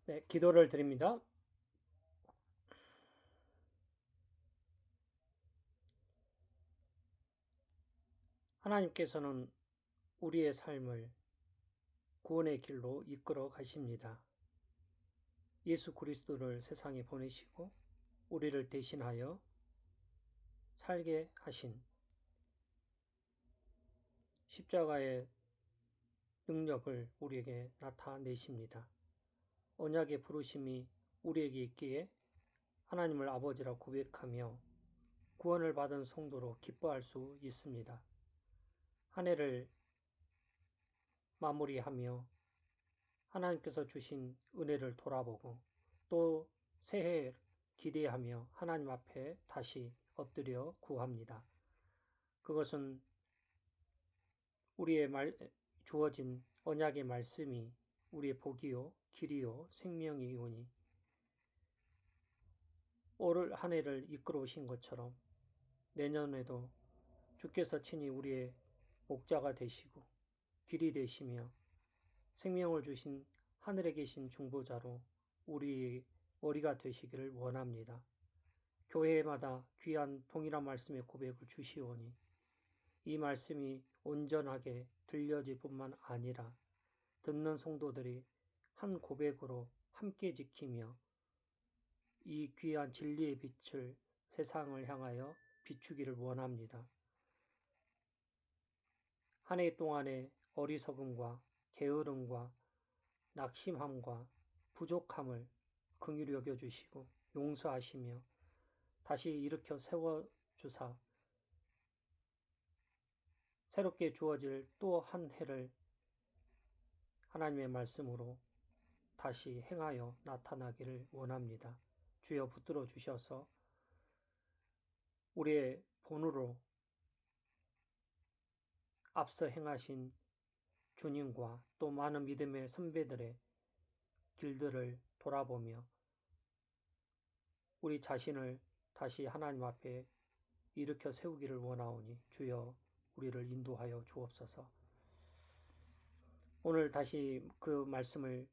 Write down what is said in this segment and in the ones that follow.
네, 기도를 드립니다. 하나님께서는 우리의 삶을 구원의 길로 이끌어 가십니다. 예수 그리스도를 세상에 보내시고 우리를 대신하여 살게 하신 십자가의 능력을 우리에게 나타내십니다. 언약의 부르심이 우리에게 있기에 하나님을 아버지라 고백하며 구원을 받은 성도로 기뻐할 수 있습니다. 한 해를 마무리하며 하나님께서 주신 은혜를 돌아보고 또 새해 기대하며 하나님 앞에 다시 엎드려 구합니다. 그것은 우리의 주어진 언약의 말씀이 우리의 복이요 길이요 생명이오니 올 한 해를 이끌어 오신 것처럼 내년에도 주께서 친히 우리의 목자가 되시고 길이 되시며 생명을 주신 하늘에 계신 중보자로 우리 머리가 되시기를 원합니다. 교회마다 귀한 동일한 말씀의 고백을 주시오니 이 말씀이 온전하게 들려질 뿐만 아니라 듣는 성도들이 한 고백으로 함께 지키며 이 귀한 진리의 빛을 세상을 향하여 비추기를 원합니다. 한 해 동안의 어리석음과 게으름과 낙심함과 부족함을 긍휼히 여겨주시고 용서하시며 다시 일으켜 세워주사 새롭게 주어질 또 한 해를 하나님의 말씀으로 다시 행하여 나타나기를 원합니다. 주여 붙들어 주셔서 우리의 본으로 앞서 행하신 주님과 또 많은 믿음의 선배들의 길들을 돌아보며 우리 자신을 다시 하나님 앞에 일으켜 세우기를 원하오니 주여 우리를 인도하여 주옵소서. 오늘 다시 그 말씀을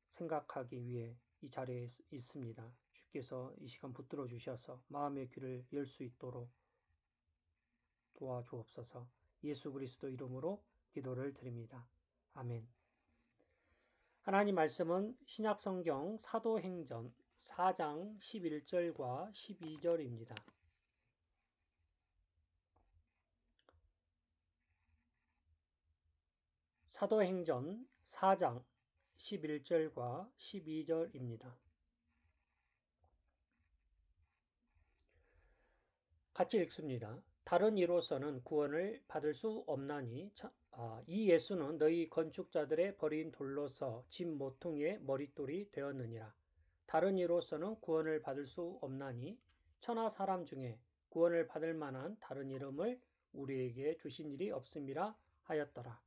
생각하기 위해 이 자리에 있습니다. 주께서 이 시간 붙들어 주셔서 마음의 귀를 열 수 있도록 도와주옵소서. 예수 그리스도 이름으로 기도를 드립니다. 아멘. 하나님 말씀은 신약성경 사도행전 4장 11절과 12절입니다. 사도행전 4장 11절과 12절입니다. 같이 읽습니다. 다른 이로서는 구원을 받을 수 없나니 이 예수는 너희 건축자들의 버린 돌로서 집 모퉁이의 머릿돌이 되었느니라. 다른 이로서는 구원을 받을 수 없나니 천하 사람 중에 구원을 받을 만한 다른 이름을 우리에게 주신 일이 없음이라 하였더라.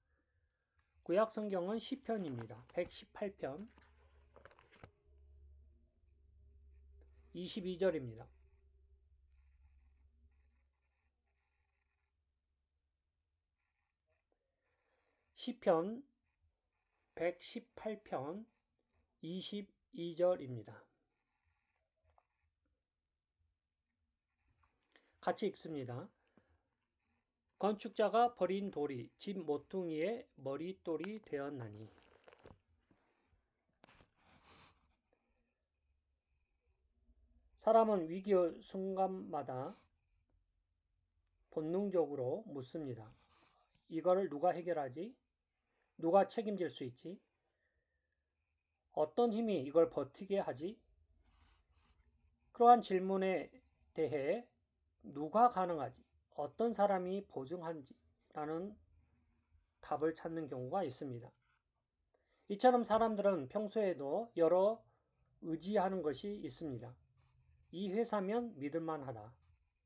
구약 성경은 시편입니다. 118편 22절입니다. 시편 118편 22절입니다. 같이 읽습니다. 건축자가 버린 돌이 집 모퉁이의 머릿돌이 되었나니. 사람은 위기의 순간마다 본능적으로 묻습니다. 이거를 누가 해결하지? 누가 책임질 수 있지? 어떤 힘이 이걸 버티게 하지? 그러한 질문에 대해 누가 가능하지? 어떤 사람이 보증한지? 라는 답을 찾는 경우가 있습니다. 이처럼 사람들은 평소에도 여러 의지하는 것이 있습니다. 이 회사면 믿을만하다.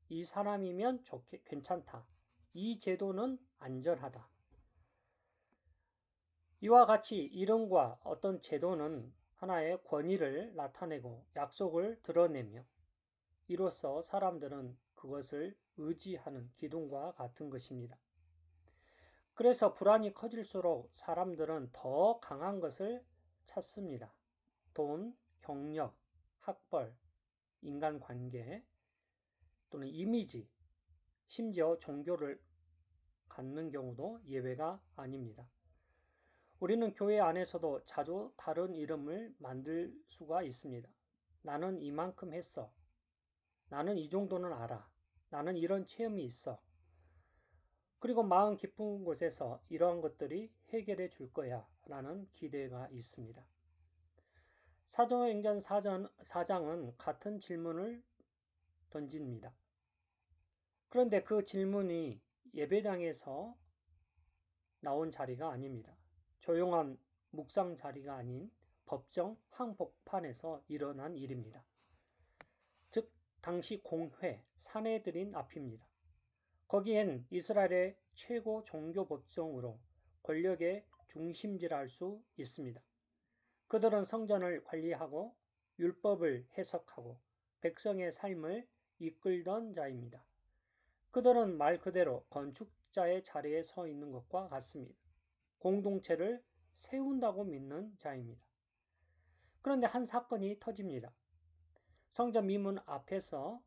이 사람이면 괜찮다. 이 제도는 안전하다. 이와 같이 이름과 어떤 제도는 하나의 권위를 나타내고 약속을 드러내며 이로써 사람들은 그것을 의지하는 기둥과 같은 것입니다. 그래서 불안이 커질수록 사람들은 더 강한 것을 찾습니다. 돈, 경력, 학벌, 인간관계 또는 이미지, 심지어 종교를 갖는 경우도 예외가 아닙니다. 우리는 교회 안에서도 자주 다른 이름을 만들 수가 있습니다. 나는 이만큼 했어. 나는 이 정도는 알아. 나는 이런 체험이 있어. 그리고 마음 깊은 곳에서 이러한 것들이 해결해 줄 거야 라는 기대가 있습니다. 사도행전 4장은 같은 질문을 던집니다. 그런데 그 질문이 예배당에서 나온 자리가 아닙니다. 조용한 묵상 자리가 아닌 법정 한복판에서 일어난 일입니다. 즉 당시 공회 산헤드린 앞입니다. 거기엔 이스라엘의 최고 종교 법정으로 권력의 중심지라 할 수 있습니다. 그들은 성전을 관리하고 율법을 해석하고 백성의 삶을 이끌던 자입니다. 그들은 말 그대로 건축자의 자리에 서 있는 것과 같습니다. 공동체를 세운다고 믿는 자입니다. 그런데 한 사건이 터집니다. 성전 미문 앞에서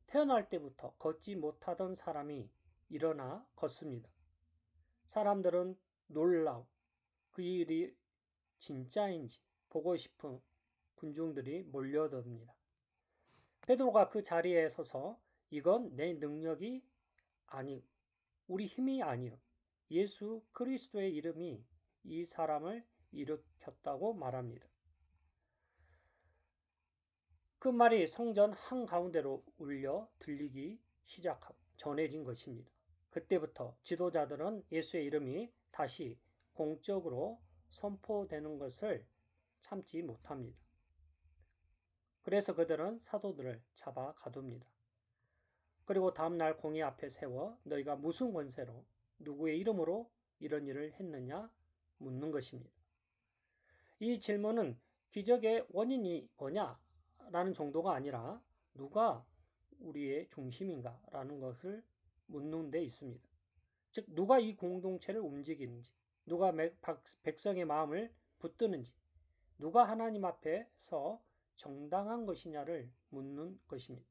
태어날 때부터 걷지 못하던 사람이 일어나 걷습니다. 사람들은 놀라고 그 일이 진짜인지 보고 싶은 군중들이 몰려듭니다. 베드로가 그 자리에 서서 이건 내 능력이 아니, 우리 힘이 아니요. 예수 그리스도의 이름이 이 사람을 일으켰다고 말합니다. 그 말이 성전 한가운데로 울려 들리기 시작하고 전해진 것입니다. 그때부터 지도자들은 예수의 이름이 다시 공적으로 선포되는 것을 참지 못합니다. 그래서 그들은 사도들을 잡아 가둡니다. 그리고 다음날 공의 앞에 세워 너희가 무슨 권세로 누구의 이름으로 이런 일을 했느냐 묻는 것입니다. 이 질문은 기적의 원인이 뭐냐 라는 정도가 아니라 누가 우리의 중심인가 라는 것을 묻는 데 있습니다. 즉 누가 이 공동체를 움직이는지, 누가 백성의 마음을 붙드는지, 누가 하나님 앞에서 정당한 것이냐를 묻는 것입니다.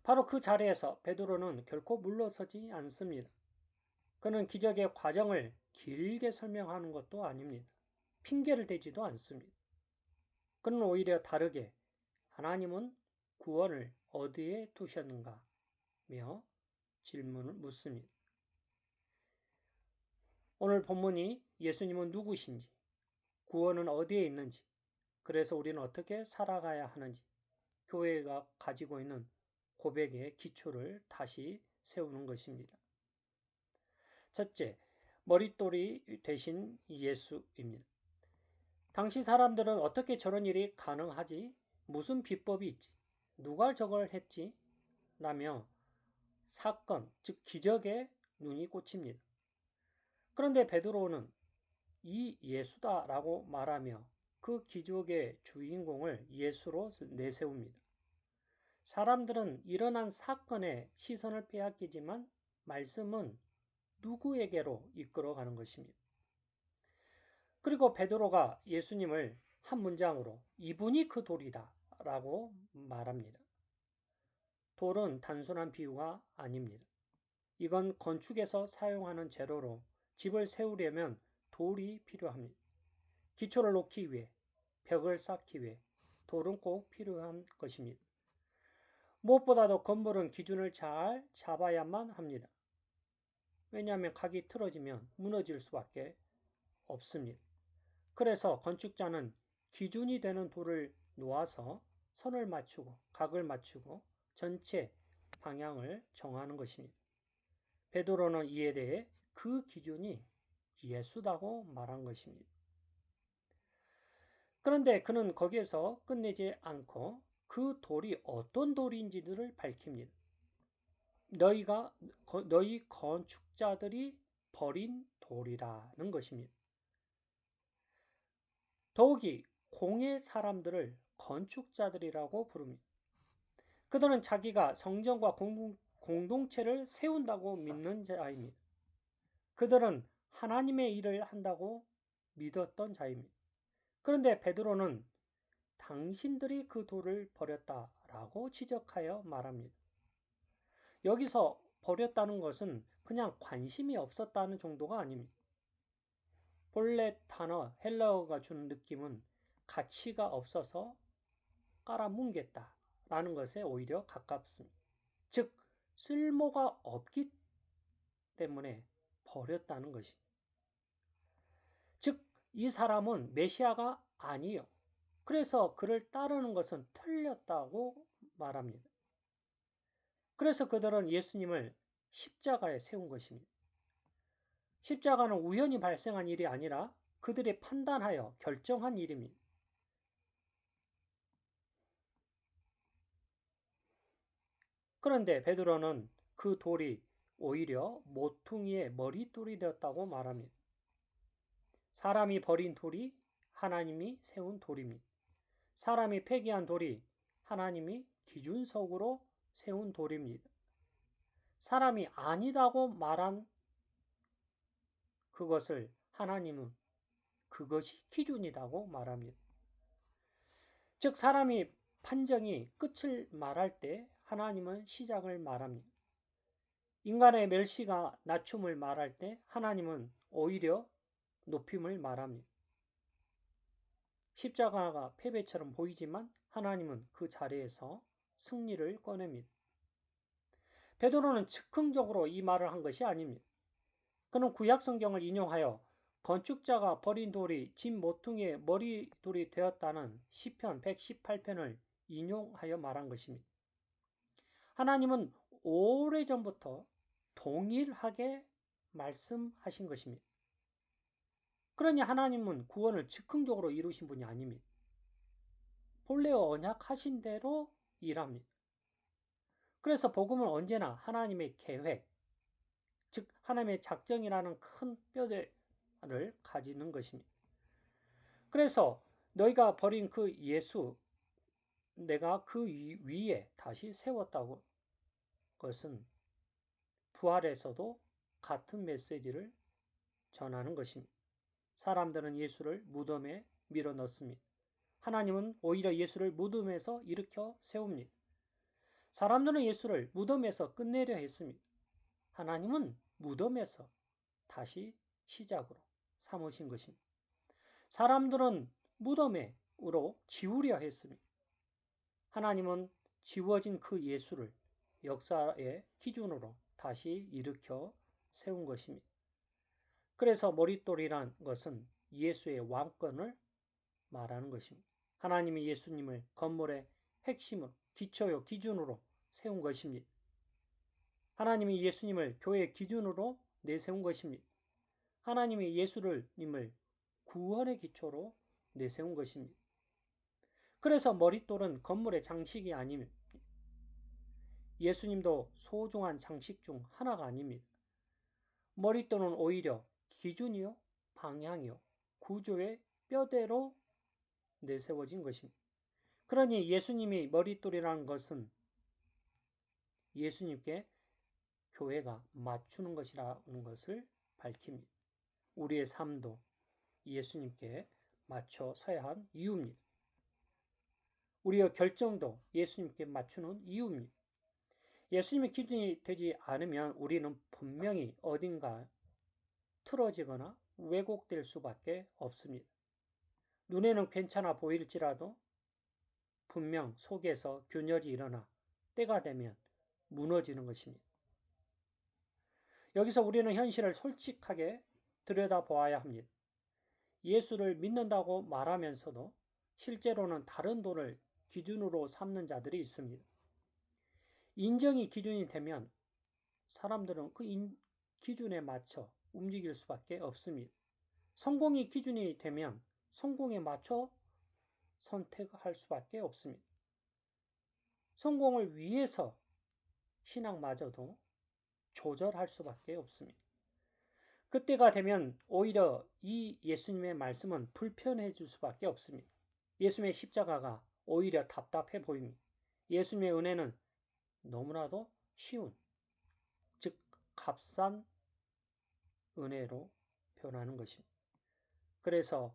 바로 그 자리에서 베드로는 결코 물러서지 않습니다. 그는 기적의 과정을 길게 설명하는 것도 아닙니다. 핑계를 대지도 않습니다. 그는 오히려 다르게 하나님은 구원을 어디에 두셨는가며 질문을 묻습니다. 오늘 본문이 예수님은 누구신지, 구원은 어디에 있는지, 그래서 우리는 어떻게 살아가야 하는지 교회가 가지고 있는 고백의 기초를 다시 세우는 것입니다. 첫째, 머릿돌이 되신 예수입니다. 당시 사람들은 어떻게 저런 일이 가능하지? 무슨 비법이 있지? 누가 저걸 했지? 라며 사건, 즉 기적에 눈이 꽂힙니다. 그런데 베드로는 이 예수다라고 말하며 그 기적의 주인공을 예수로 내세웁니다. 사람들은 일어난 사건에 시선을 빼앗기지만 말씀은 누구에게로 이끌어가는 것입니다. 그리고 베드로가 예수님을 한 문장으로 이분이 그 돌이다 라고 말합니다. 돌은 단순한 비유가 아닙니다. 이건 건축에서 사용하는 재료로 집을 세우려면 돌이 필요합니다. 기초를 놓기 위해, 벽을 쌓기 위해 돌은 꼭 필요한 것입니다. 무엇보다도 건물은 기준을 잘 잡아야만 합니다. 왜냐하면 각이 틀어지면 무너질 수밖에 없습니다. 그래서 건축자는 기준이 되는 돌을 놓아서 선을 맞추고 각을 맞추고 전체 방향을 정하는 것입니다. 베드로는 이에 대해 그 기준이 예수다고 말한 것입니다. 그런데 그는 거기에서 끝내지 않고 그 돌이 어떤 돌인지를 밝힙니다. 너희 건축자들이 버린 돌이라는 것입니다. 더욱이 공의 사람들을 건축자들이라고 부릅니다. 그들은 자기가 성전과 공동체를 세운다고 믿는 자입니다. 그들은 하나님의 일을 한다고 믿었던 자입니다. 그런데 베드로는 당신들이 그 돌을 버렸다라고 지적하여 말합니다. 여기서 버렸다는 것은 그냥 관심이 없었다는 정도가 아닙니다. 본래 단어 헬라어가 주는 느낌은 가치가 없어서 깔아뭉갰다라는 것에 오히려 가깝습니다. 즉 쓸모가 없기 때문에 버렸다는 것이. 즉 이 사람은 메시아가 아니요. 그래서 그를 따르는 것은 틀렸다고 말합니다. 그래서 그들은 예수님을 십자가에 세운 것입니다. 십자가는 우연히 발생한 일이 아니라 그들이 판단하여 결정한 일입니다. 그런데 베드로는 그 돌이 오히려 모퉁이의 머릿돌이 되었다고 말합니다. 사람이 버린 돌이 하나님이 세운 돌입니다. 사람이 폐기한 돌이 하나님이 기준석으로 세운 돌입니다. 사람이 아니다고 말한 그것을 하나님은 그것이 기준이라고 말합니다. 즉 사람이 판정이 끝을 말할 때 하나님은 시작을 말합니다. 인간의 멸시가 낮춤을 말할 때 하나님은 오히려 높임을 말합니다. 십자가가 패배처럼 보이지만 하나님은 그 자리에서 승리를 꺼냅니다. 베드로는 즉흥적으로 이 말을 한 것이 아닙니다. 그는 구약 성경을 인용하여 건축자가 버린 돌이 집 모퉁이의 머리돌이 되었다는 시편 118편을 인용하여 말한 것입니다. 하나님은 오래전부터 동일하게 말씀하신 것입니다. 그러니 하나님은 구원을 즉흥적으로 이루신 분이 아닙니다. 본래 언약하신 대로 일합니다. 그래서 복음은 언제나 하나님의 계획, 즉 하나님의 작정이라는 큰 뼈대를 가지는 것입니다. 그래서 너희가 버린 그 예수, 내가 그 위에 다시 세웠다고 것은 부활에서도 같은 메시지를 전하는 것입니다. 사람들은 예수를 무덤에 밀어 넣습니다. 하나님은 오히려 예수를 무덤에서 일으켜 세웁니다. 사람들은 예수를 무덤에서 끝내려 했습니다. 하나님은 무덤에서 다시 시작으로 삼으신 것입니다. 사람들은 무덤으로 지우려 했습니다. 하나님은 지워진 그 예수를 역사의 기준으로 다시 일으켜 세운 것입니다. 그래서 머릿돌이란 것은 예수의 왕권을 말하는 것입니다. 하나님이 예수님을 건물의 핵심으로, 기초요, 기준으로 세운 것입니다. 하나님이 예수님을 교회의 기준으로 내세운 것입니다. 하나님이 예수님을 구원의 기초로 내세운 것입니다. 그래서 머릿돌은 건물의 장식이 아닙니다. 예수님도 소중한 장식 중 하나가 아닙니다. 머릿돌은 오히려 기준이요, 방향이요, 구조의 뼈대로 내세워진 것입니다. 그러니 예수님이 머릿돌이라는 것은 예수님께 교회가 맞추는 것이라는 것을 밝힙니다. 우리의 삶도 예수님께 맞춰 서야 한 이유입니다. 우리의 결정도 예수님께 맞추는 이유입니다. 예수님의 기준이 되지 않으면 우리는 분명히 어딘가 틀어지거나 왜곡될 수밖에 없습니다. 눈에는 괜찮아 보일지라도 분명 속에서 균열이 일어나 때가 되면 무너지는 것입니다. 여기서 우리는 현실을 솔직하게 들여다보아야 합니다. 예수를 믿는다고 말하면서도 실제로는 다른 돈을 기준으로 삼는 자들이 있습니다. 인정이 기준이 되면 사람들은 그 기준에 맞춰 움직일 수밖에 없습니다. 성공이 기준이 되면 성공에 맞춰 선택할 수밖에 없습니다. 성공을 위해서 신앙마저도 조절할 수밖에 없습니다. 그때가 되면 오히려 이 예수님의 말씀은 불편해질 수밖에 없습니다. 예수님의 십자가가 오히려 답답해 보입니다. 예수님의 은혜는 너무나도 쉬운, 즉 값싼 은혜로 변하는 것입니다. 그래서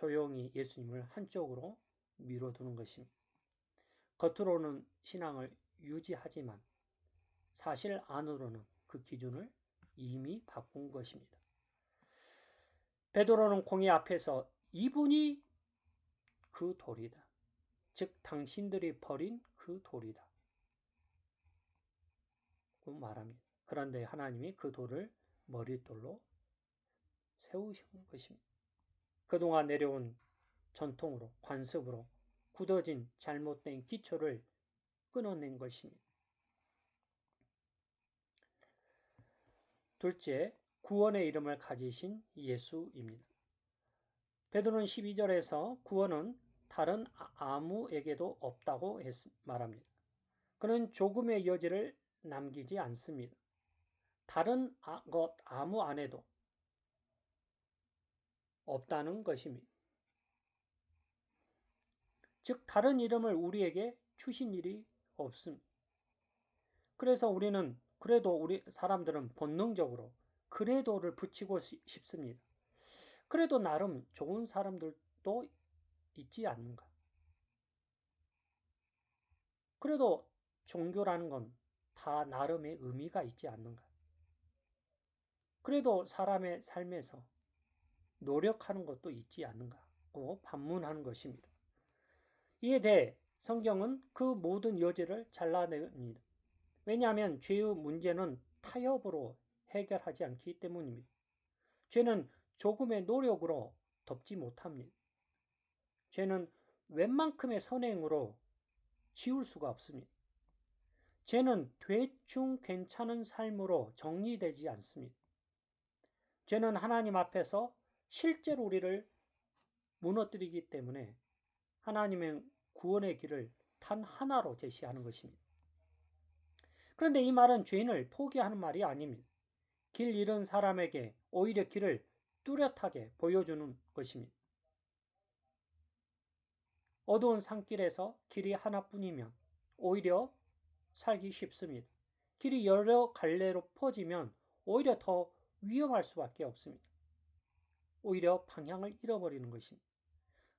조용히 예수님을 한쪽으로 밀어두는 것입니다. 겉으로는 신앙을 유지하지만 사실 안으로는 그 기준을 이미 바꾼 것입니다. 베드로는 공의 앞에서 이분이 그 돌이다. 즉 당신들이 버린 그 돌이다. 그 말합니다. 그런데 하나님이 그 돌을 머릿돌로 세우신 것입니다. 그동안 내려온 전통으로 관습으로 굳어진 잘못된 기초를 끊어낸 것입니다. 둘째, 구원의 이름을 가지신 예수입니다. 베드로는 12절에서 구원은 다른 아무에게도 없다고 말합니다. 그는 조금의 여지를 남기지 않습니다. 다른 것 아무 안에도 없다는 것입니다. 즉 다른 이름을 우리에게 주신 일이 없습니다. 그래서 우리 사람들은 본능적으로 그래도를 붙이고 싶습니다. 그래도 나름 좋은 사람들도 있지 않는가? 그래도 종교라는 건 다 나름의 의미가 있지 않는가? 그래도 사람의 삶에서 노력하는 것도 있지 않는가고 반문하는 것입니다. 이에 대해 성경은 그 모든 여지를 잘라냅니다. 왜냐하면 죄의 문제는 타협으로 해결하지 않기 때문입니다. 죄는 조금의 노력으로 덮지 못합니다. 죄는 웬만큼의 선행으로 지울 수가 없습니다. 죄는 대충 괜찮은 삶으로 정리되지 않습니다. 죄는 하나님 앞에서 실제로 우리를 무너뜨리기 때문에 하나님의 구원의 길을 단 하나로 제시하는 것입니다. 그런데 이 말은 죄인을 포기하는 말이 아닙니다. 길 잃은 사람에게 오히려 길을 뚜렷하게 보여주는 것입니다. 어두운 산길에서 길이 하나뿐이면 오히려 살기 쉽습니다. 길이 여러 갈래로 퍼지면 오히려 더 위험할 수밖에 없습니다. 오히려 방향을 잃어버리는 것입니다.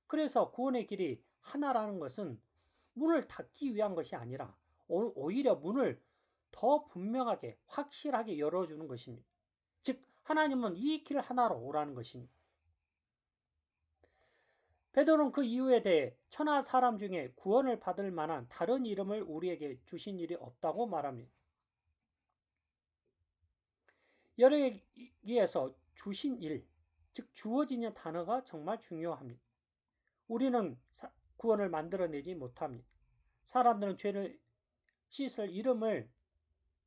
그래서 구원의 길이 하나라는 것은 문을 닫기 위한 것이 아니라 오히려 문을 더 분명하게 확실하게 열어주는 것입니다. 즉 하나님은 이 길 하나로 오라는 것입니다. 베드로는 그 이유에 대해 천하 사람 중에 구원을 받을 만한 다른 이름을 우리에게 주신 일이 없다고 말합니다. 여기에서 주신 일, 즉 주어지는 단어가 정말 중요합니다. 우리는 구원을 만들어내지 못합니다. 사람들은 죄를 씻을 이름을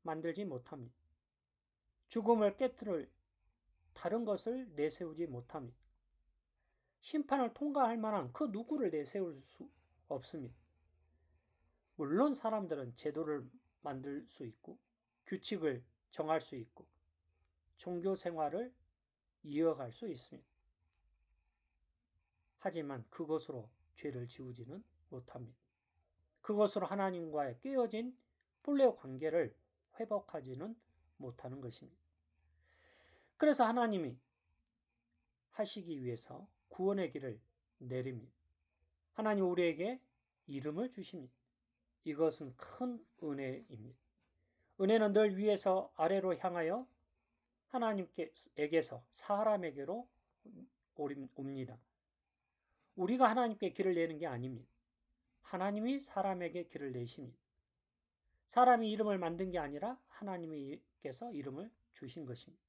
만들지 못합니다. 죽음을 깨트릴 다른 것을 내세우지 못합니다. 심판을 통과할 만한 그 누구를 내세울 수 없습니다. 물론 사람들은 제도를 만들 수 있고 규칙을 정할 수 있고 종교 생활을 이어갈 수 있습니다. 하지만 그것으로 죄를 지우지는 못합니다. 그것으로 하나님과의 깨어진 본래 관계를 회복하지는 못하는 것입니다. 그래서 하나님이 하시기 위해서 구원의 길을 내립니다. 하나님 우리에게 이름을 주십니다. 이것은 큰 은혜입니다. 은혜는 늘 위에서 아래로 향하여 하나님께서 사람에게로 옵니다. 우리가 하나님께 길을 내는 게 아닙니다. 하나님이 사람에게 길을 내십니다. 사람이 이름을 만든 게 아니라 하나님께서 이름을 주신 것입니다.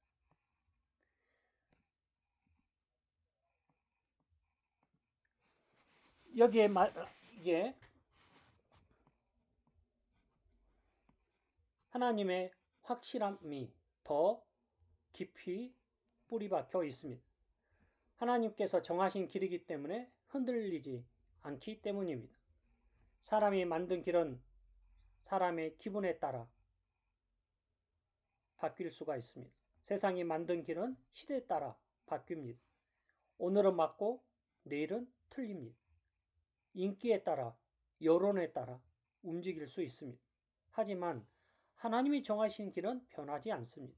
여기에 이게 하나님의 확실함이 더 깊이 뿌리박혀 있습니다. 하나님께서 정하신 길이기 때문에 흔들리지 않기 때문입니다. 사람이 만든 길은 사람의 기분에 따라 바뀔 수가 있습니다. 세상이 만든 길은 시대에 따라 바뀝니다. 오늘은 맞고 내일은 틀립니다. 인기에 따라 여론에 따라 움직일 수 있습니다. 하지만 하나님이 정하신 길은 변하지 않습니다.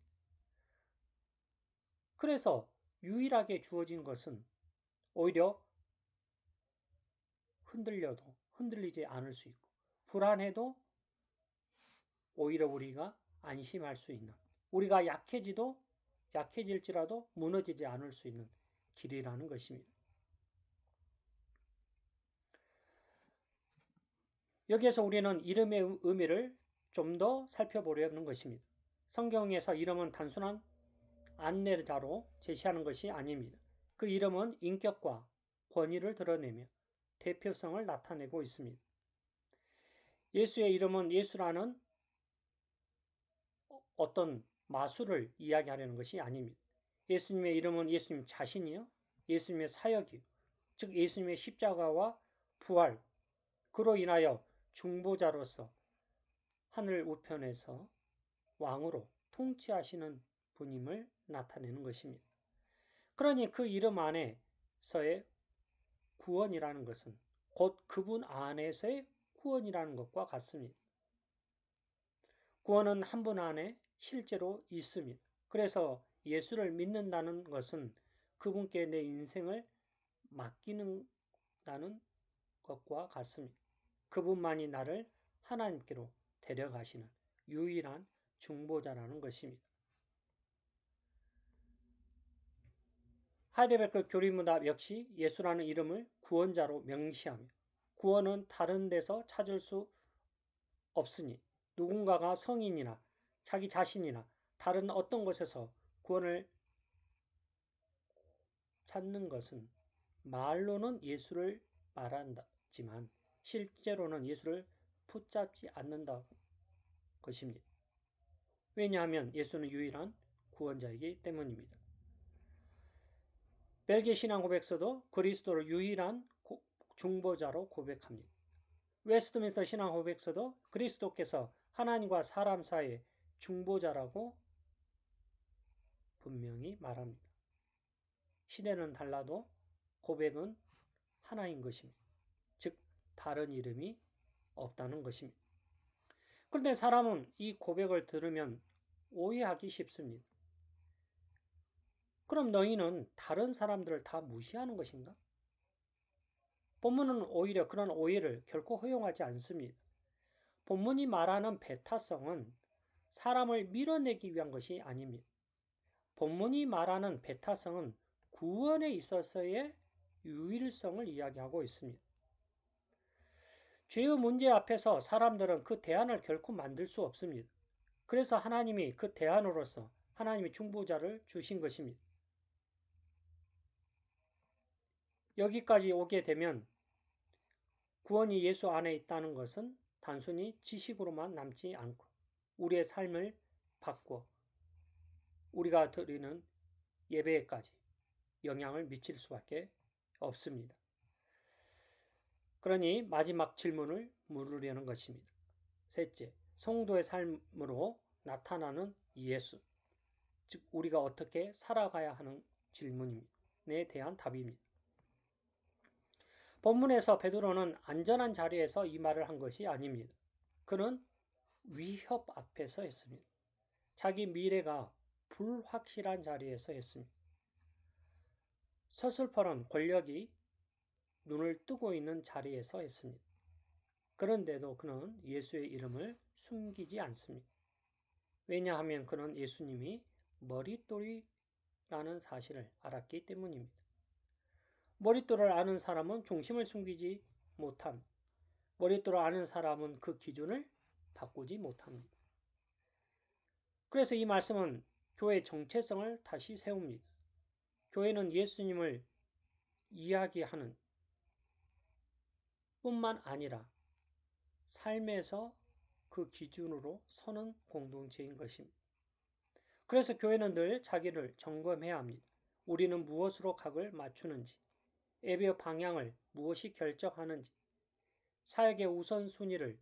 그래서 유일하게 주어진 것은 오히려 흔들려도 흔들리지 않을 수 있고, 불안해도 오히려 우리가 안심할 수 있는, 우리가 약해질지라도 무너지지 않을 수 있는 길이라는 것입니다. 여기에서 우리는 이름의 의미를 좀 더 살펴보려는 것입니다. 성경에서 이름은 단순한 안내자로 제시하는 것이 아닙니다. 그 이름은 인격과 권위를 드러내며 대표성을 나타내고 있습니다. 예수의 이름은 예수라는 어떤 마술을 이야기하려는 것이 아닙니다. 예수님의 이름은 예수님 자신이요, 예수님의 사역이요, 즉 예수님의 십자가와 부활, 그로 인하여 중보자로서 하늘 우편에서 왕으로 통치하시는 분임을 나타내는 것입니다. 그러니 그 이름 안에서의 구원이라는 것은 곧 그분 안에서의 구원이라는 것과 같습니다. 구원은 한 분 안에 실제로 있습니다. 그래서 예수를 믿는다는 것은 그분께 내 인생을 맡기는다는 것과 같습니다. 그분만이 나를 하나님께로 데려가시는 유일한 중보자라는 것입니다. 하이델베르크 교리문답 역시 예수라는 이름을 구원자로 명시하며 구원은 다른 데서 찾을 수 없으니 누군가가 성인이나 자기 자신이나 다른 어떤 곳에서 구원을 찾는 것은 말로는 예수를 말한다지만 실제로는 예수를 붙잡지 않는다 것입니다. 왜냐하면 예수는 유일한 구원자이기 때문입니다. 벨기에 신앙 고백서도 그리스도를 유일한 중보자로 고백합니다. 웨스트민스터 신앙 고백서도 그리스도께서 하나님과 사람 사이의 중보자라고 분명히 말합니다. 시대는 달라도 고백은 하나인 것입니다. 즉 다른 이름이 없다는 것입니다. 그런데 사람은 이 고백을 들으면 오해하기 쉽습니다. 그럼 너희는 다른 사람들을 다 무시하는 것인가? 본문은 오히려 그런 오해를 결코 허용하지 않습니다. 본문이 말하는 배타성은 사람을 밀어내기 위한 것이 아닙니다. 본문이 말하는 배타성은 구원에 있어서의 유일성을 이야기하고 있습니다. 죄의 문제 앞에서 사람들은 그 대안을 결코 만들 수 없습니다. 그래서 하나님이 그 대안으로서 하나님의 중보자를 주신 것입니다. 여기까지 오게 되면 구원이 예수 안에 있다는 것은 단순히 지식으로만 남지 않고 우리의 삶을 바꿔 우리가 드리는 예배에까지 영향을 미칠 수밖에 없습니다. 그러니 마지막 질문을 물으려는 것입니다. 셋째, 성도의 삶으로 나타나는 예수, 즉 우리가 어떻게 살아가야 하는 질문에 대한 답입니다. 본문에서 베드로는 안전한 자리에서 이 말을 한 것이 아닙니다. 그는 위협 앞에서 했습니다. 자기 미래가 불확실한 자리에서 했습니다. 서슬퍼런 권력이 눈을 뜨고 있는 자리에서 했습니다. 그런데도 그는 예수의 이름을 숨기지 않습니다. 왜냐하면 그는 예수님이 머릿돌이라는 사실을 알았기 때문입니다. 머릿돌을 아는 사람은 중심을 숨기지 못함. 머릿돌을 아는 사람은 그 기준을 바꾸지 못합니다. 그래서 이 말씀은 교회의 정체성을 다시 세웁니다. 교회는 예수님을 이야기하는 뿐만 아니라 삶에서 그 기준으로 서는 공동체인 것입니다. 그래서 교회는 늘 자기를 점검해야 합니다. 우리는 무엇으로 각을 맞추는지, 예배 방향을 무엇이 결정하는지, 사역의 우선순위를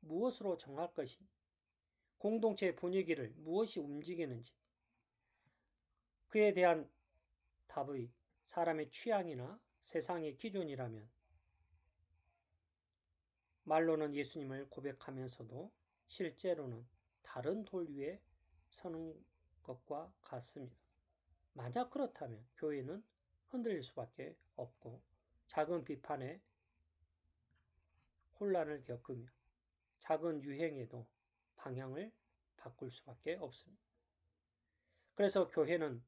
무엇으로 정할 것인지, 공동체의 분위기를 무엇이 움직이는지, 그에 대한 답의 사람의 취향이나 세상의 기준이라면 말로는 예수님을 고백하면서도 실제로는 다른 돌 위에 서는 것과 같습니다. 만약 그렇다면 교회는 흔들릴 수밖에 없고 작은 비판에 혼란을 겪으며 작은 유행에도 방향을 바꿀 수밖에 없습니다. 그래서 교회는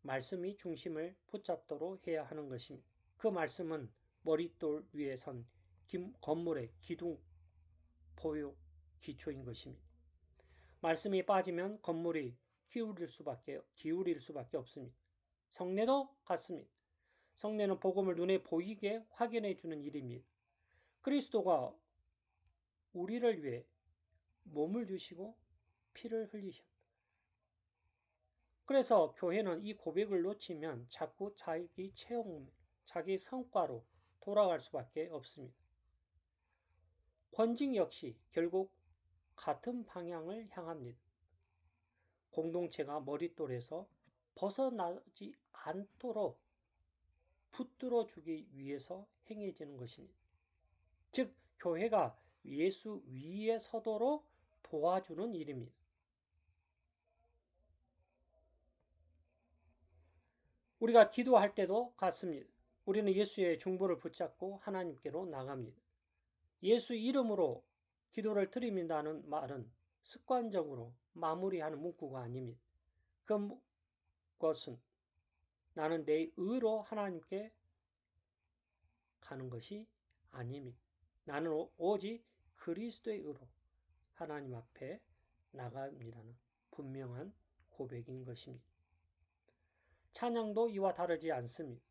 말씀이 중심을 붙잡도록 해야 하는 것입니다. 그 말씀은 머릿돌 위에 선 건물의 기둥, 보요, 기초인 것입니다. 말씀이 빠지면 건물이 기울일 수밖에 없습니다. 성례도 같습니다. 성례는 복음을 눈에 보이게 확인해 주는 일입니다. 그리스도가 우리를 위해 몸을 주시고 피를 흘리셨다. 그래서 교회는 이 고백을 놓치면 자꾸 자기 체험, 자기 성과로 돌아갈 수밖에 없습니다. 권징 역시 결국 같은 방향을 향합니다. 공동체가 머릿돌에서 벗어나지 않도록 붙들어 주기 위해서 행해지는 것입니다. 즉, 교회가 예수 위에 서도록 도와주는 일입니다. 우리가 기도할 때도 같습니다. 우리는 예수의 중보를 붙잡고 하나님께로 나갑니다. 예수 이름으로 기도를 드린다는 말은 습관적으로 마무리하는 문구가 아닙니다. 그것은 나는 내 의로 하나님께 가는 것이 아닙니다. 나는 오직 그리스도의 의로 하나님 앞에 나갑니다는 분명한 고백인 것입니다. 찬양도 이와 다르지 않습니다.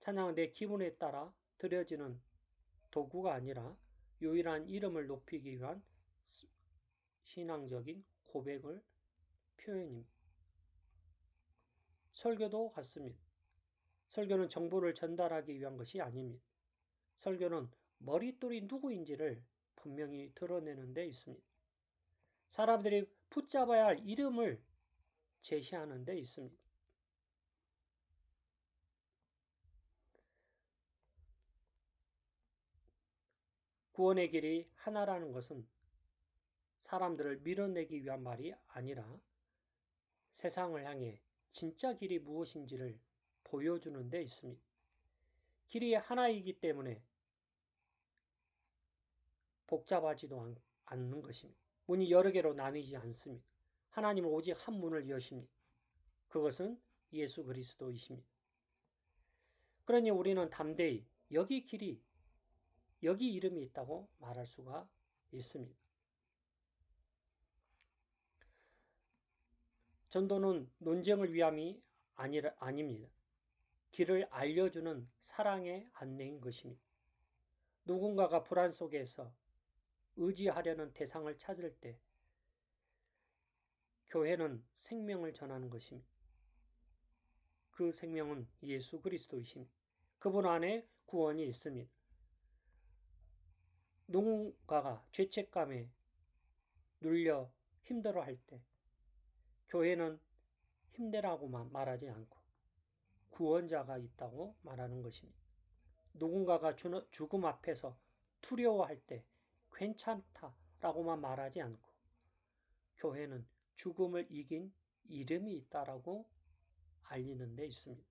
찬양은 내 기분에 따라 드려지는 도구가 아니라 유일한 이름을 높이기 위한 신앙적인 고백을 표현입니다. 설교도 같습니다. 설교는 정보를 전달하기 위한 것이 아닙니다. 설교는 머릿돌이 누구인지를 분명히 드러내는 데 있습니다. 사람들이 붙잡아야 할 이름을 제시하는 데 있습니다. 구원의 길이 하나라는 것은 사람들을 밀어내기 위한 말이 아니라 세상을 향해 진짜 길이 무엇인지를 보여주는 데 있습니다. 길이 하나이기 때문에 복잡하지도 않는 것입니다. 문이 여러 개로 나뉘지 않습니다. 하나님은 오직 한 문을 여십니다. 그것은 예수 그리스도이십니다. 그러니 우리는 담대히 여기 길이, 여기 이름이 있다고 말할 수가 있습니다. 전도는 논쟁을 위함이 아닙니다. 길을 알려주는 사랑의 안내인 것입니다. 누군가가 불안 속에서 의지하려는 대상을 찾을 때 교회는 생명을 전하는 것입니다. 그 생명은 예수 그리스도이십니다. 그분 안에 구원이 있습니다. 누군가가 죄책감에 눌려 힘들어할 때 교회는 힘내라고만 말하지 않고 구원자가 있다고 말하는 것입니다. 누군가가 죽음 앞에서 두려워할 때 괜찮다라고만 말하지 않고 교회는 죽음을 이긴 이름이 있다라고 알리는 데 있습니다.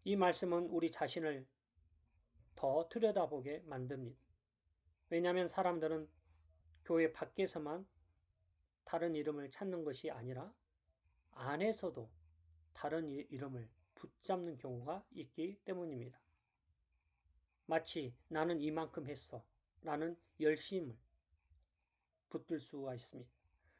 이 말씀은 우리 자신을 더 들여다보게 만듭니다. 왜냐하면 사람들은 교회 밖에서만 다른 이름을 찾는 것이 아니라 안에서도 다른 이름을 붙잡는 경우가 있기 때문입니다. 마치 나는 이만큼 했어 라는 열심을 붙들 수가 있습니다.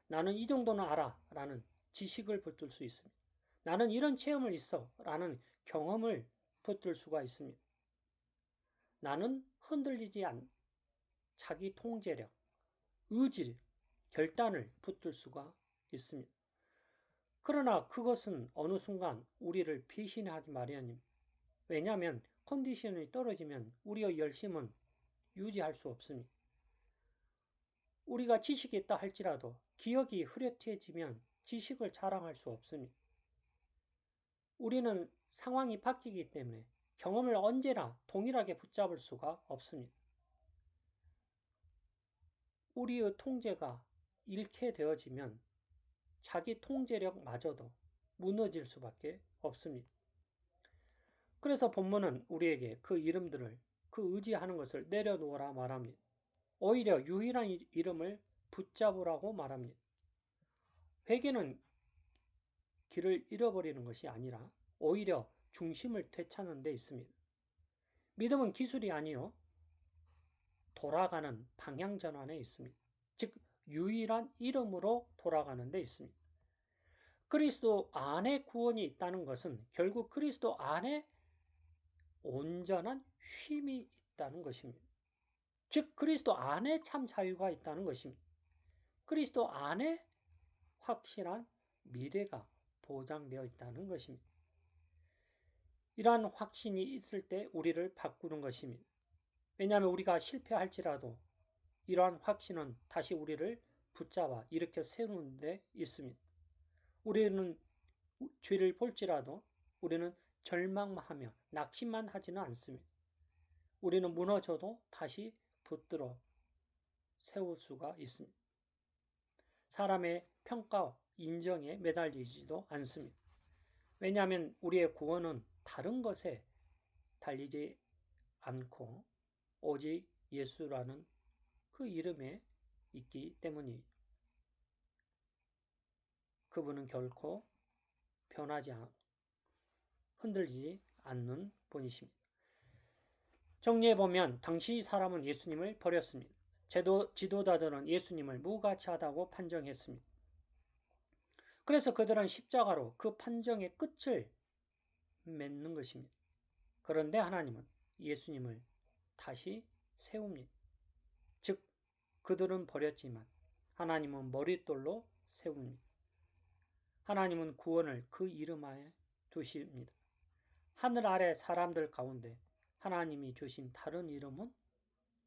나는 이 정도는 알아 라는 지식을 붙들 수 있습니다. 나는 이런 체험을 있어 라는 경험을 붙들 수가 있습니다. 나는 흔들리지 않 자기 통제력, 의지, 결단을 붙들 수가 있습니다. 그러나 그것은 어느 순간 우리를 배신하기 마련입니다. 왜냐하면 컨디션이 떨어지면 우리의 열심은 유지할 수 없습니다. 우리가 지식이 있다 할지라도 기억이 흐릿해지면 지식을 자랑할 수 없습니다. 우리는 상황이 바뀌기 때문에 경험을 언제나 동일하게 붙잡을 수가 없습니다. 우리의 통제가 잃게 되어지면 자기 통제력마저도 무너질 수밖에 없습니다. 그래서 본문은 우리에게 그 이름들을, 그 의지하는 것을 내려놓으라 말합니다. 오히려 유일한 이름을 붙잡으라고 말합니다. 회개는 길을 잃어버리는 것이 아니라 오히려 중심을 되찾는 데 있습니다. 믿음은 기술이 아니요 돌아가는 방향 전환에 있습니다. 즉 유일한 이름으로 돌아가는 데 있습니다. 그리스도 안에 구원이 있다는 것은 결국 그리스도 안에 온전한 쉼이 있다는 것입니다. 즉 그리스도 안에 참 자유가 있다는 것입니다. 그리스도 안에 확실한 미래가 보장되어 있다는 것입니다. 이러한 확신이 있을 때 우리를 바꾸는 것입니다. 왜냐하면 우리가 실패할지라도 이러한 확신은 다시 우리를 붙잡아 일으켜 세우는 데 있습니다. 우리는 죄를 볼지라도 우리는 절망하며 낙심만 하지는 않습니다. 우리는 무너져도 다시 붙들어 세울 수가 있습니다. 사람의 평가, 인정에 매달리지도 않습니다. 왜냐하면 우리의 구원은 다른 것에 달리지 않고 오직 예수라는 그 이름에 있기 때문입니다. 그분은 결코 변하지 흔들리지 않는 분이십니다. 정리해보면 당시 사람은 예수님을 버렸습니다. 지도자들은 예수님을 무가치하다고 판정했습니다. 그래서 그들은 십자가로 그 판정의 끝을 맺는 것입니다. 그런데 하나님은 예수님을 다시 세웁니다. 즉 그들은 버렸지만 하나님은 머릿돌로 세웁니다. 하나님은 구원을 그 이름하에 두십니다. 하늘 아래 사람들 가운데 하나님이 주신 다른 이름은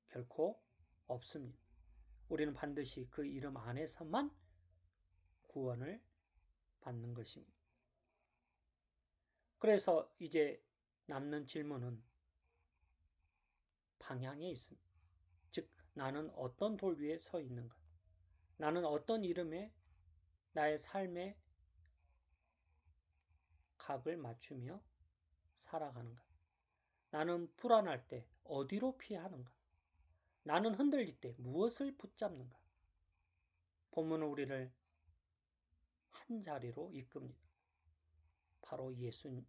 결코 없습니다. 우리는 반드시 그 이름 안에서만 구원을 받는 것입니다. 그래서 이제 남는 질문은 방향에 있습니다. 즉 나는 어떤 돌 위에 서 있는가? 나는 어떤 이름에 나의 삶의 각을 맞추며 살아가는가? 나는 불안할 때 어디로 피하는가? 나는 흔들릴 때 무엇을 붙잡는가? 본문은 우리를 한 자리로 이끕니다. 바로 예수님이신,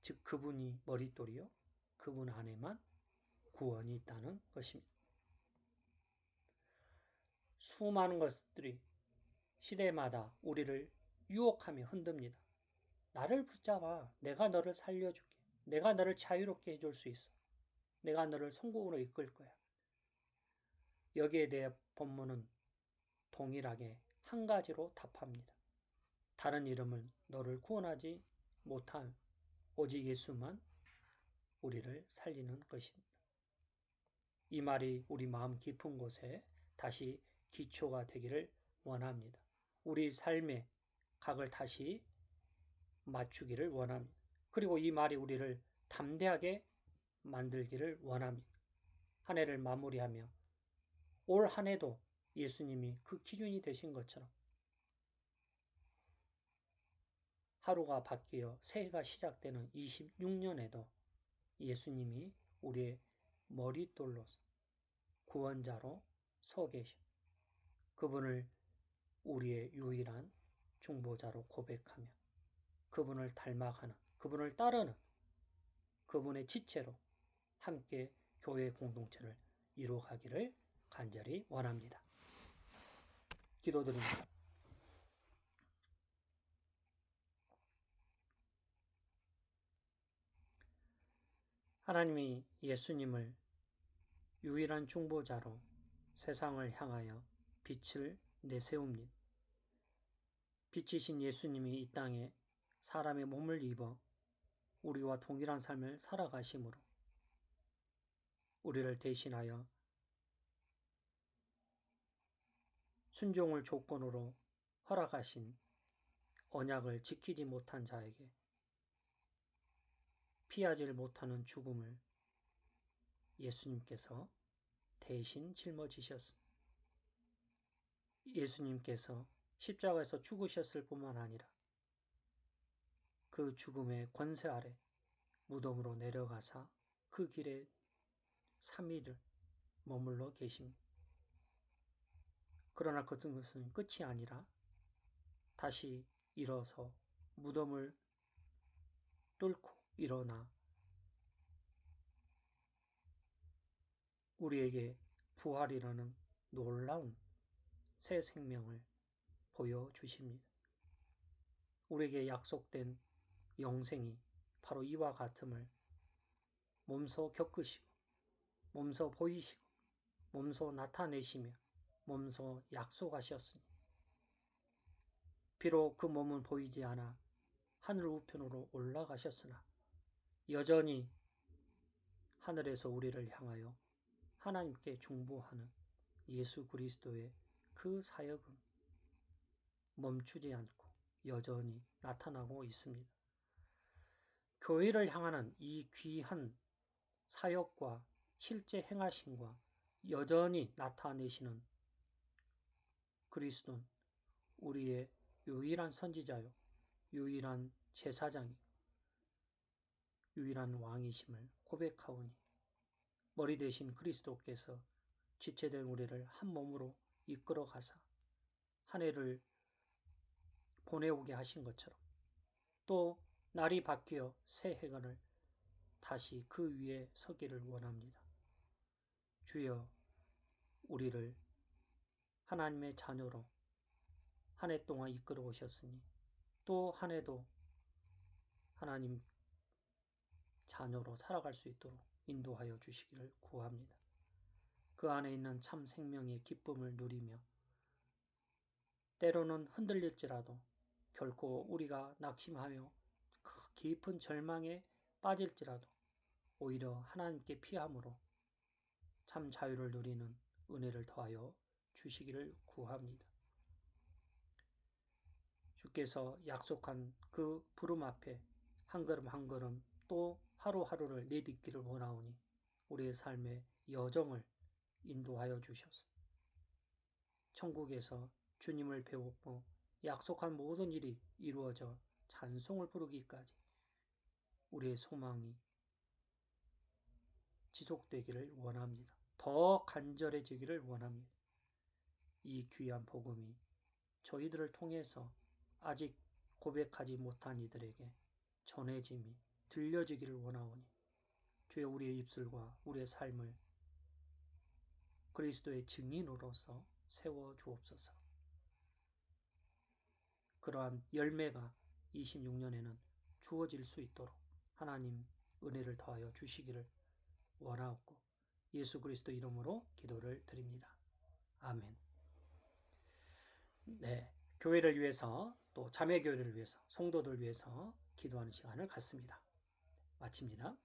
즉 그분이 머릿돌이요, 그분 안에만 구원이 있다는 것입니다. 수많은 것들이 시대마다 우리를 유혹하며 흔듭니다. 나를 붙잡아. 내가 너를 살려줄게. 내가 너를 자유롭게 해줄 수 있어. 내가 너를 성공으로 이끌 거야. 여기에 대해 본문은 동일하게 한 가지로 답합니다. 다른 이름은 너를 구원하지 못한 오직 예수만 우리를 살리는 것입니다. 이 말이 우리 마음 깊은 곳에 다시 기초가 되기를 원합니다. 우리 삶의 각을 다시 맞추기를 원합니다. 그리고 이 말이 우리를 담대하게 만들기를 원합니다. 한 해를 마무리하며 올 한 해도 예수님이 그 기준이 되신 것처럼 하루가 바뀌어 새해가 시작되는 26년에도 예수님이 우리의 머릿돌로서 구원자로 서 계신 그분을 우리의 유일한 중보자로 고백하며 그분을 닮아가는, 그분을 따르는 그분의 지체로 함께 교회 공동체를 이루어가기를 간절히 원합니다. 기도드립니다. 하나님이 예수님을 유일한 중보자로 세상을 향하여 빛을 내세웁니다. 빛이신 예수님이 이 땅에 사람의 몸을 입어 우리와 동일한 삶을 살아가심으로 우리를 대신하여 순종을 조건으로 허락하신 언약을 지키지 못한 자에게 피하지를 못하는 죽음을 예수님께서 대신 짊어지셨습니다. 예수님께서 십자가에서 죽으셨을 뿐만 아니라 그 죽음의 권세 아래 무덤으로 내려가사 그 길에 3일을 머물러 계십니다. 그러나 그것은 끝이 아니라 다시 일어서 무덤을 뚫고 일어나 우리에게 부활이라는 놀라운 새 생명을 보여주십니다. 우리에게 약속된 영생이 바로 이와 같음을 몸소 겪으시고 몸소 보이시고 몸소 나타내시며 몸소 약속하셨으니 비록 그 몸은 보이지 않아 하늘 우편으로 올라가셨으나 여전히 하늘에서 우리를 향하여 하나님께 중보하는 예수 그리스도의 그 사역은 멈추지 않고 여전히 나타나고 있습니다. 교회를 향하는 이 귀한 사역과 실제 행하심과 여전히 나타내시는 그리스도는 우리의 유일한 선지자요, 유일한 제사장이, 유일한 왕이심을 고백하오니 머리 대신 그리스도께서 지체된 우리를 한 몸으로 이끌어 가사 한 해를 보내오게 하신 것처럼 또 날이 바뀌어 새 해간을 다시 그 위에 서기를 원합니다. 주여 우리를 하나님의 자녀로 한 해 동안 이끌어 오셨으니 또 한 해도 하나님 자녀로 살아갈 수 있도록 인도하여 주시기를 구합니다. 그 안에 있는 참 생명의 기쁨을 누리며 때로는 흔들릴지라도 결코 우리가 낙심하며 그 깊은 절망에 빠질지라도 오히려 하나님께 피함으로 참 자유를 누리는 은혜를 더하여 주시기를 구합니다. 주께서 약속한 그 부름 앞에 한 걸음 한 걸음 또 하루하루를 내딛기를 원하오니 우리의 삶의 여정을 인도하여 주셔서 천국에서 주님을 배우고 약속한 모든 일이 이루어져 찬송을 부르기까지 우리의 소망이 지속되기를 원합니다. 더 간절해지기를 원합니다. 이 귀한 복음이 저희들을 통해서 아직 고백하지 못한 이들에게 전해짐이 들려지기를 원하오니 주여 우리의 입술과 우리의 삶을 그리스도의 증인으로서 세워 주옵소서. 그러한 열매가 26년에는 주어질 수 있도록 하나님 은혜를 더하여 주시기를 원하옵고 예수 그리스도 이름으로 기도를 드립니다. 아멘. 네, 교회를 위해서 또 자매교회를 위해서 성도들 위해서 기도하는 시간을 갖습니다. 마칩니다.